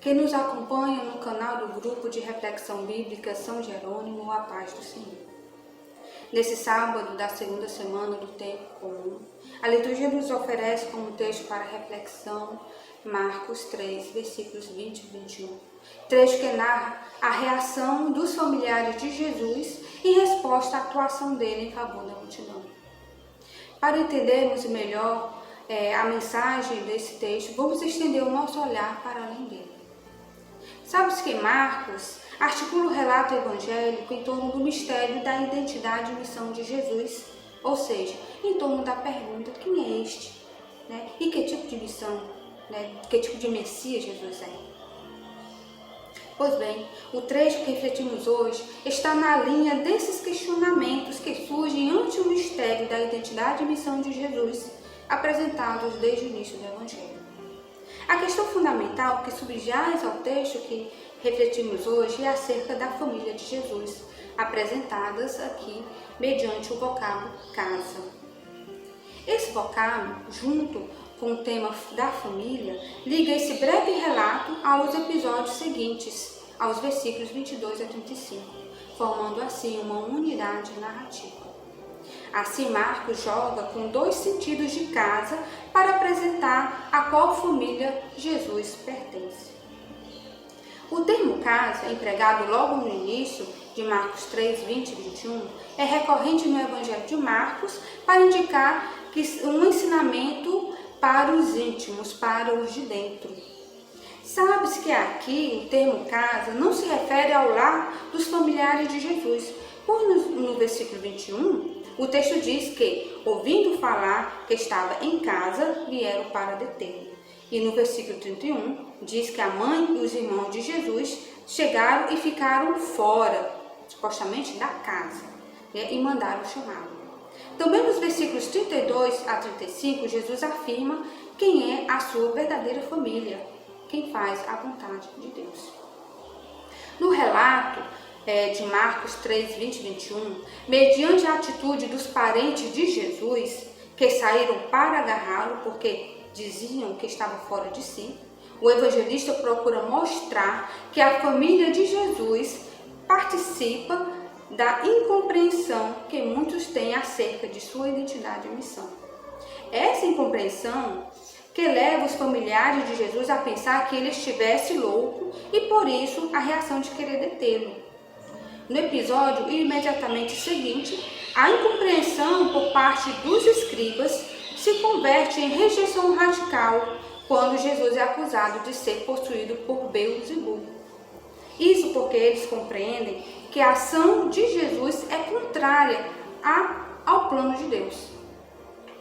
que nos acompanha no canal do Grupo de Reflexão Bíblica São Jerônimo, a paz do Senhor. Nesse sábado da segunda semana do tempo comum, a liturgia nos oferece como texto para reflexão Marcos 3, versículos 20 e 21, trecho que narra a reação dos familiares de Jesus em resposta à atuação dele em favor da multidão. Para entendermos melhor a mensagem desse texto, vamos estender o nosso olhar para além dele. Sabe-se que Marcos articula o relato evangélico em torno do mistério da identidade e missão de Jesus, ou seja, em torno da pergunta: quem é este? E que tipo de missão, que tipo de Messias Jesus é? Pois bem, o trecho que refletimos hoje está na linha desses questionamentos que surgem ante o mistério da identidade e missão de Jesus, apresentados desde o início do Evangelho. A questão fundamental que subjaz ao texto que refletimos hoje é acerca da família de Jesus, apresentadas aqui mediante o vocábulo casa. Esse vocábulo, junto com o tema da família, liga esse breve relato aos episódios seguintes, aos versículos 22 a 35, formando assim uma unidade narrativa. Assim, Marcos joga com dois sentidos de casa para apresentar a qual família Jesus pertence. O termo casa, empregado logo no início de Marcos 3, 20 e 21, é recorrente no Evangelho de Marcos para indicar que um ensinamento para os íntimos, para os de dentro. Sabe-se que aqui o termo casa não se refere ao lar dos familiares de Jesus, pois no versículo 21, o texto diz que, ouvindo falar que estava em casa, vieram para detê-lo. E no versículo 31, diz que a mãe e os irmãos de Jesus chegaram e ficaram fora, supostamente da casa, e mandaram chamá-lo. Também nos versículos 32 a 35, Jesus afirma quem é a sua verdadeira família, quem faz a vontade de Deus. No relato de Marcos 3, 20 e 21, mediante a atitude dos parentes de Jesus, que saíram para agarrá-lo porque diziam que estava fora de si, o evangelista procura mostrar que a família de Jesus participa da incompreensão que muitos têm acerca de sua identidade e missão. Essa incompreensão que leva os familiares de Jesus a pensar que ele estivesse louco e por isso a reação de querer detê-lo. No episódio imediatamente seguinte, a incompreensão por parte dos escribas se converte em rejeição radical quando Jesus é acusado de ser possuído por Beelzebul. Isso porque eles compreendem que a ação de Jesus é contrária ao plano de Deus.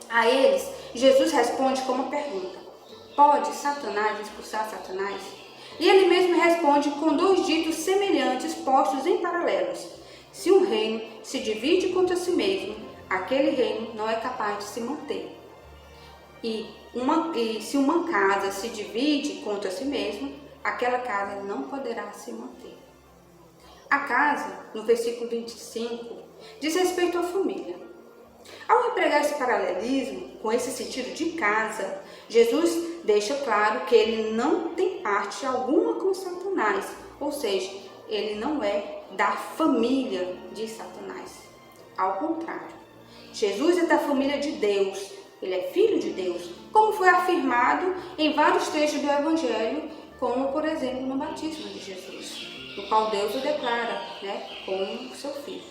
A eles, Jesus responde com uma pergunta: pode Satanás expulsar Satanás? E ele mesmo responde com dois ditos semelhantes postos em paralelos. Se um reino se divide contra si mesmo, aquele reino não é capaz de se manter. E se uma casa se divide contra si mesma, aquela casa não poderá se manter. A casa, no versículo 25, diz respeito à família. Ao empregar esse paralelismo com esse sentido de casa, Jesus deixa claro que ele não tem parte alguma com Satanás, ou seja, ele não é da família de Satanás. Ao contrário, Jesus é da família de Deus, ele é filho de Deus, como foi afirmado em vários trechos do Evangelho, como por exemplo no batismo de Jesus, no qual Deus o declara como seu filho.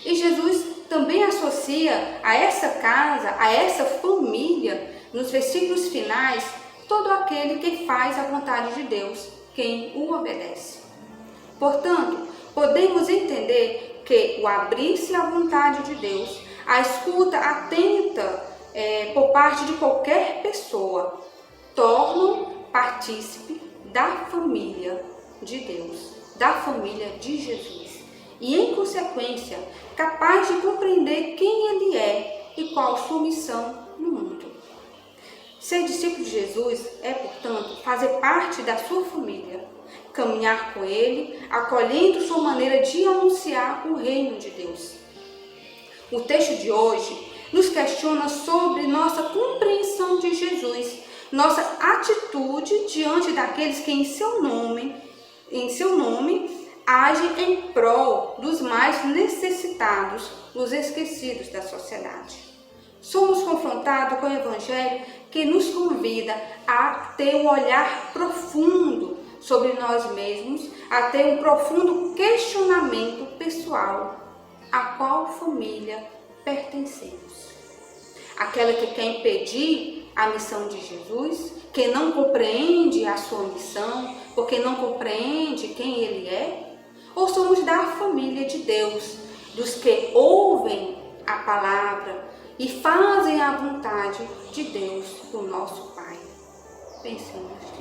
E Jesus também associa a essa casa, a essa família, nos versículos finais, todo aquele que faz a vontade de Deus, quem o obedece. Portanto, podemos entender que o abrir-se à vontade de Deus, a escuta atenta por parte de qualquer pessoa, tornam partícipe da família de Deus, da família de Jesus. E, em consequência, capaz de compreender quem ele é e qual sua missão no mundo. Ser discípulo de Jesus é, portanto, fazer parte da sua família, caminhar com ele, acolhendo sua maneira de anunciar o reino de Deus. O texto de hoje nos questiona sobre nossa compreensão de Jesus Nossa atitude diante daqueles que em seu nome agem em prol dos mais necessitados, dos esquecidos da sociedade. Somos confrontados com o Evangelho que nos convida a ter um olhar profundo sobre nós mesmos, a ter um profundo questionamento pessoal. A qual família pertencemos? Aquela que quer impedir a missão de Jesus, que não compreende a sua missão, porque não compreende quem Ele é? Ou somos da família de Deus, dos que ouvem a palavra e fazem a vontade de Deus, o nosso Pai? Pensemos.